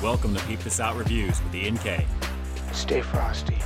Welcome to Peep This Out Reviews with Ian K. Stay frosty.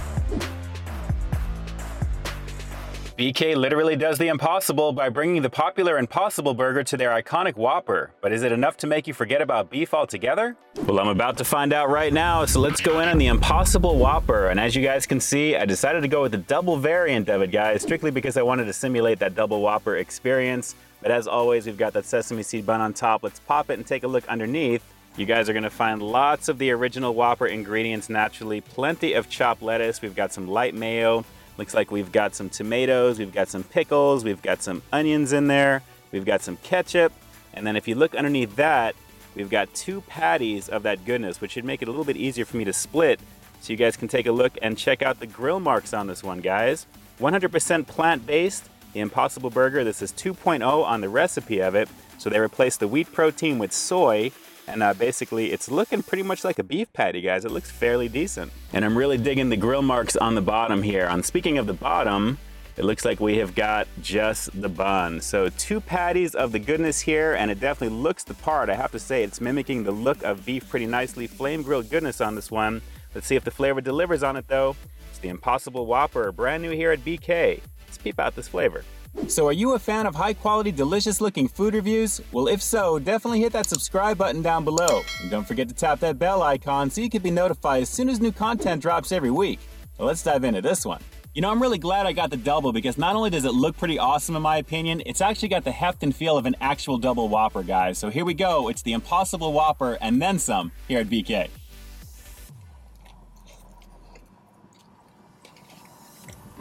BK literally does the impossible by bringing the popular Impossible Burger to their iconic Whopper. But is it enough to make you forget about beef altogether? Well, I'm about to find out right now, so let's go in on the Impossible Whopper. And as you guys can see, I decided to go with the double variant of it, guys, strictly because I wanted to simulate that double Whopper experience. But as always, we've got that sesame seed bun on top. Let's pop it and take a look underneath. You guys are gonna find lots of the original Whopper ingredients naturally, plenty of chopped lettuce. We've got some light mayo. Looks like we've got some tomatoes, we've got some pickles, we've got some onions in there, we've got some ketchup, and then if you look underneath that, we've got 2 patties of that goodness, which should make it a little bit easier for me to split, so you guys can take a look and check out the grill marks on this one, guys. 100% plant-based, the Impossible Burger. This is 2.0 on the recipe of it, so they replaced the wheat protein with soy. And basically, it's looking pretty much like a beef patty, guys. It looks fairly decent. And I'm really digging the grill marks on the bottom here. And speaking of the bottom, it looks like we have got just the bun. So 2 patties of the goodness here, and it definitely looks the part. I have to say, it's mimicking the look of beef pretty nicely. Flame grilled goodness on this one. Let's see if the flavor delivers on it, though. It's the Impossible Whopper, brand new here at BK. Let's peep out this flavor. So are you a fan of high-quality, delicious-looking food reviews? Well, if so, definitely hit that subscribe button down below. And don't forget to tap that bell icon so you can be notified as soon as new content drops every week. Well, let's dive into this one. You know, I'm really glad I got the double because not only does it look pretty awesome in my opinion, it's actually got the heft and feel of an actual double Whopper, guys. So here we go. It's the Impossible Whopper and then some here at BK.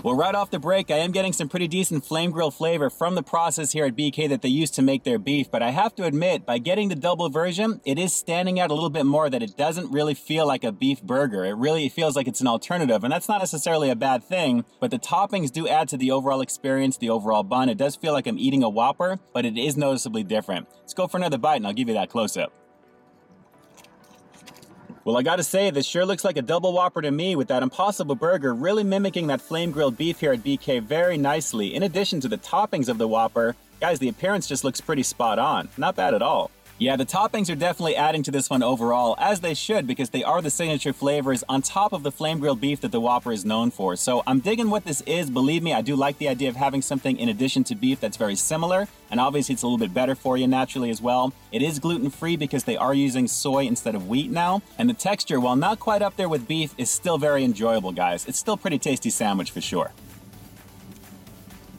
Well, right off the break, I am getting some pretty decent flame grill flavor from the process here at BK that they use to make their beef, but I have to admit, by getting the double version, it is standing out a little bit more that it doesn't really feel like a beef burger. It really feels like it's an alternative, and that's not necessarily a bad thing, but the toppings do add to the overall experience, the overall bun. It does feel like I'm eating a Whopper, but it is noticeably different. Let's go for another bite, and I'll give you that close-up. Well, I gotta say, this sure looks like a double Whopper to me, with that Impossible Burger really mimicking that flame grilled beef here at BK very nicely. In addition to the toppings of the Whopper, guys, the appearance just looks pretty spot on. Not bad at all. Yeah, the toppings are definitely adding to this one overall, as they should, because they are the signature flavors on top of the flame grilled beef that the Whopper is known for. So I'm digging what this is. Believe me, I do like the idea of having something in addition to beef that's very similar, and obviously it's a little bit better for you naturally as well. It is gluten-free because they are using soy instead of wheat now, and the texture, while not quite up there with beef, is still very enjoyable, guys. It's still a pretty tasty sandwich for sure.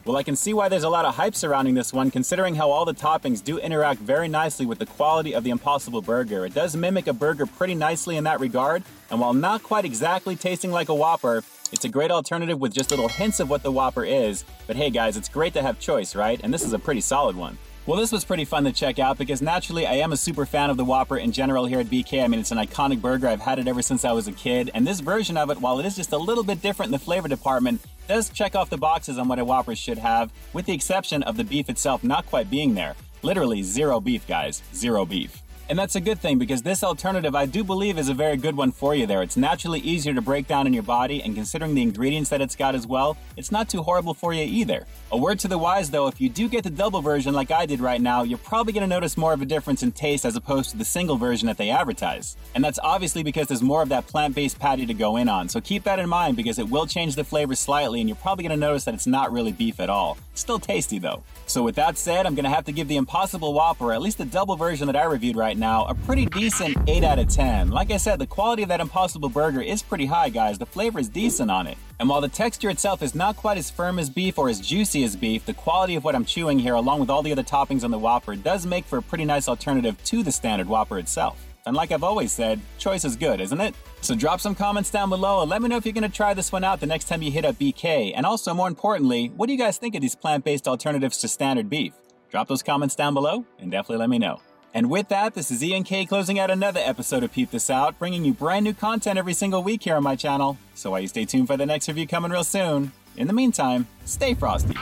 Well, I can see why there's a lot of hype surrounding this one, considering how all the toppings do interact very nicely with the quality of the Impossible Burger. It does mimic a burger pretty nicely in that regard, and while not quite exactly tasting like a Whopper, it's a great alternative with just little hints of what the Whopper is. But hey guys, it's great to have choice, right? And this is a pretty solid one. Well, this was pretty fun to check out because naturally I am a super fan of the Whopper in general here at BK. I mean, it's an iconic burger. I've had it ever since I was a kid. And this version of it, while it is just a little bit different in the flavor department, does check off the boxes on what a Whopper should have, with the exception of the beef itself not quite being there. Literally zero beef, guys. Zero beef. And that's a good thing because this alternative I do believe is a very good one for you there. It's naturally easier to break down in your body, and considering the ingredients that it's got as well, it's not too horrible for you either. A word to the wise though, if you do get the double version like I did right now, you're probably going to notice more of a difference in taste as opposed to the single version that they advertise. And that's obviously because there's more of that plant-based patty to go in on, so keep that in mind because it will change the flavor slightly and you're probably going to notice that it's not really beef at all. It's still tasty though. So with that said, I'm going to have to give the Impossible Whopper, at least the double version that I reviewed right now, a pretty decent 8 out of 10. Like I said, the quality of that Impossible Burger is pretty high, guys. The flavor is decent on it. And while the texture itself is not quite as firm as beef or as juicy as beef, the quality of what I'm chewing here, along with all the other toppings on the Whopper, does make for a pretty nice alternative to the standard Whopper itself. And like I've always said, choice is good, isn't it? So drop some comments down below and let me know if you're going to try this one out the next time you hit up BK. And also, more importantly, what do you guys think of these plant-based alternatives to standard beef? Drop those comments down below and definitely let me know. And with that, this is Ian K closing out another episode of Peep This Out, bringing you brand new content every single week here on my channel. So while you stay tuned for the next review coming real soon, in the meantime, stay frosty.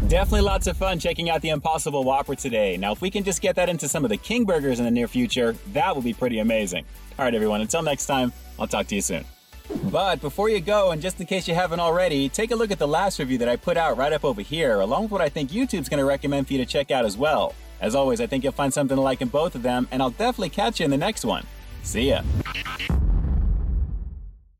Definitely lots of fun checking out the Impossible Whopper today. Now, if we can just get that into some of the King Burgers in the near future, that will be pretty amazing. All right, everyone, until next time, I'll talk to you soon. But before you go, and just in case you haven't already, take a look at the last review that I put out right up over here, along with what I think YouTube's going to recommend for you to check out as well. As always, I think you'll find something to like in both of them, and I'll definitely catch you in the next one. See ya.